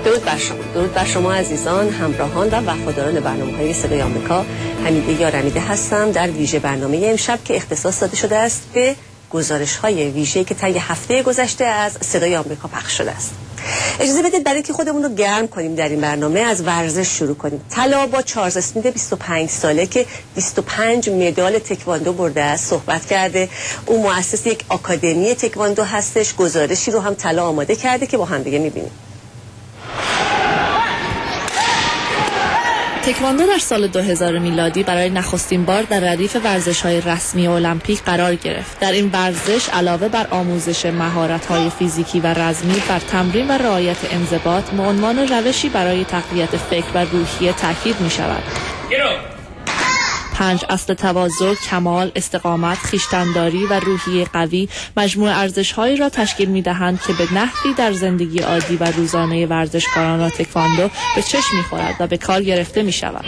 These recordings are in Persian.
درود بر شما. درود بر شما عزیزان، همراهان و وفاداران برنامه‌های صدای آمریکا. حمیده یارمیده هستم در ویژه برنامه امشب که اختصاص داده شده است به گزارش‌های ویژه‌ای که طی هفته گذشته از صدای آمریکا پخش شده است. اجازه بدید برای اینکه خودمون رو گرم کنیم در این برنامه از ورزش شروع کنیم. طلا با چارلز اسمیت 25 ساله که 25 مدال تکواندو برده است صحبت کرده. او مؤسس یک آکادمی تکواندو هستش. گزارشی رو هم طلا آماده کرده که با هم دیگه می‌بینیم. تکواندو در سال 2000 میلادی برای نخستین بار در ردیف ورزش‌های رسمی المپیک قرار گرفت. در این ورزش علاوه بر آموزش مهارت‌های فیزیکی و رزمی، بر تمرین و رعایت انضباط به عنوان روشی برای تقویت فکر و روحیه تاکید می‌شود. 5 اصل تواضع، کمال، استقامت، خویشتن‌داری و روحیه قوی مجموعه ارزش‌هایی را تشکیل می‌دهند که به نحوی در زندگی عادی و روزانه ورزشکاران تکواندو به چشم می‌خورد و به کار گرفته می‌شود.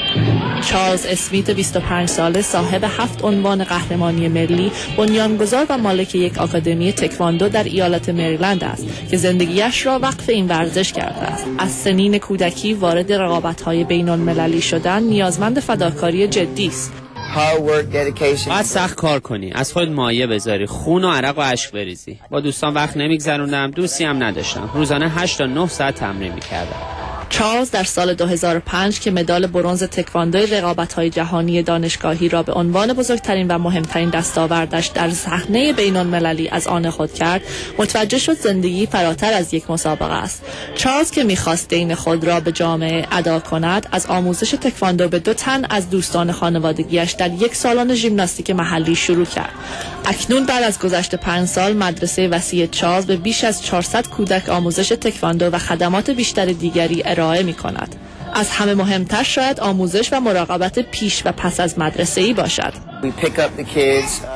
چارلز اسمیت 25 ساله صاحب 7 عنوان قهرمانی ملی، بنیانگذار و مالک یک آکادمی تکواندو در ایالت مریلند است که زندگیش را وقف این ورزش کرده است. از سنین کودکی وارد رقابت‌های بین‌المللی شدن نیازمند فداکاری جدی است. باید سخت کار کنی، از خود مایه بذاری، خون و عرق و اشک بریزی. با دوستان وقت نمیگذروندم، دوستی هم نداشتم. روزانه 8 تا 9 ساعت تمرین میکردم. چارلز در سال 2005 که مدال برنز تکواندو رقابت‌های جهانی دانشگاهی را به عنوان بزرگترین و مهمترین دستاوردش در صحنه بین‌المللی از آن خود کرد، متوجه شد زندگی فراتر از یک مسابقه است. چارلز که می‌خواست دین خود را به جامعه ادا کند، از آموزش تکواندو به 2 تن از دوستان خانوادگیش در یک سالن ژیمناستیک محلی شروع کرد. اکنون بعد از گذشت 5 سال مدرسه وسیع چارلز به بیش از 400 کودک آموزش تکواندو و خدمات بیشتر دیگری ارائه می‌کند. از همه مهمتر شاید آموزش و مراقبت پیش و پس از مدرسه‌ای باشد.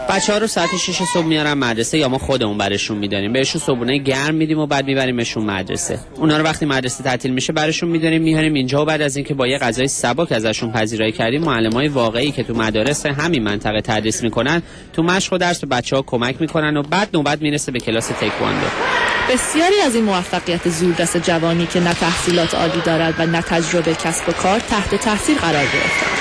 بچه‌ها رو ساعت 6 صبح میارن مدرسه یا ما خودمون برشون میداریم. بهشون صبحونه گرم میدیم و بعد میبریمشون مدرسه. اونا رو وقتی مدرسه تعطیل میشه برشون میداریم میاریم اینجا و بعد از اینکه با یه غذای سبک ازشون پذیرایی کردیم، معلمای واقعی که تو مدارس همین منطقه تدریس میکنن تو مشق و درس به بچه‌ها کمک میکنن و بعد نوبت میرسه به کلاس تکواندو. بسیاری از این موفقیت زوردست جوانی که نه تحصیلات عالی دارد و نه تجربه کسب و کار تحت تاثیر قرار گرفتند.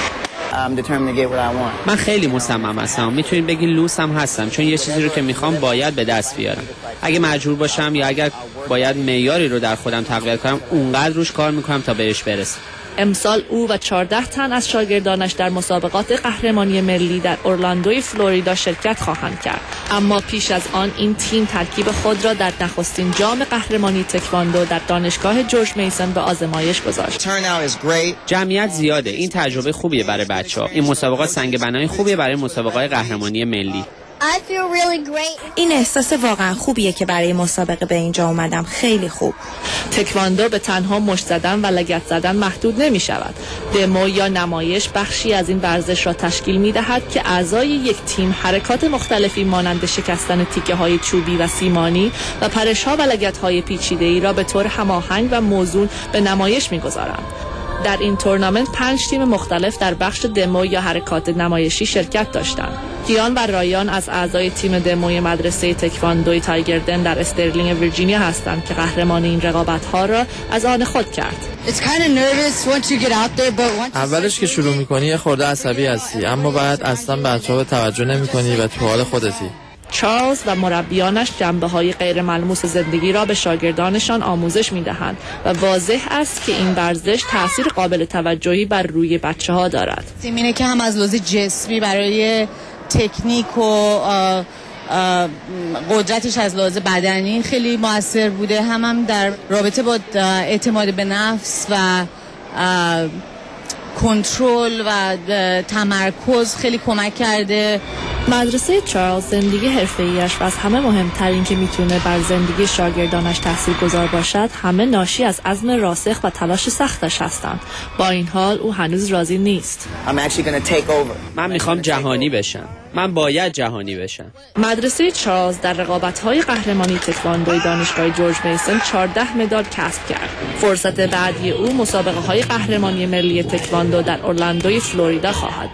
من خیلی مصمم هستم. میتونید بگین لوس هم هستم، چون یه چیزی رو که میخوام باید به دست بیارم. اگه مجبور باشم یا اگر باید معیاری رو در خودم تقویت کنم، اونقدر روش کار میکنم تا بهش برسم. امسال او و 14 تن از شاگردانش در مسابقات قهرمانی ملی در اورلاندوی فلوریدا شرکت خواهند کرد. اما پیش از آن این تیم ترکیب خود را در نخستین جام قهرمانی تکواندو در دانشگاه جورج میسن به آزمایش گذاشت. جمعیت زیاده، این تجربه خوبیه برای بچه‌ها. این مسابقات سنگ بنای خوبیه برای مسابقات قهرمانی ملی. این احساس واقعا خوبیه که برای مسابقه به اینجا اومدم. خیلی خوب. تکواندو به تنها مشت زدن و لگد زدن محدود نمی شود. دمو یا نمایش بخشی از این ورزش را تشکیل می دهد که اعضای یک تیم حرکات مختلفی مانند شکستن تیکه های چوبی و سیمانی و پرش ها و لگد های پیچیده ای را به طور هماهنگ و موزون به نمایش می گذارند. در این تورنمنت 5 تیم مختلف در بخش دمو یا حرکات نمایشی شرکت داشتند. کیان و رایان از اعضای تیم دموی مدرسه تکواندوی تایگردن در استرلینگ ویرجینیا هستند که قهرمان این رقابت‌ها را از آن خود کرد. اولش که شروع می‌کنی یه خورده عصبی هستی، اما بعد اصلا بچه‌ها توجه نمی‌کنی و تو حال خودتی. چارلز و مربیانش جنبه‌های غیر ملموس زندگی را به شاگردانشان آموزش می‌دهند و واضح است که این ورزش تأثیر قابل توجهی بر روی بچه‌ها دارد. اینه که هم از لحاظ جسمی برای تکنیک و قدرتش از لحاظ بدنی خیلی موثر بوده، هم در رابطه با اعتماد به نفس و کنترل و تمرکز خیلی کمک کرده. مدرسه چارلز زندگی حرفه‌ایش و از همه مهمتر این که میتونه بر زندگی شاگردانش تاثیرگذار باشد، همه ناشی از عزم راسخ و تلاش سختش هستند. با این حال او هنوز راضی نیست. من میخوام جهانی بشم. من باید جهانی بشم. مدرسه چارلز در رقابت‌های قهرمانی تکواندوی دانشگاه جورج میسن 14 مدال کسب کرد. فرصت بعدی او مسابقه‌های قهرمانی ملی تکواندو در اورلاندوی فلوریدا خواهد.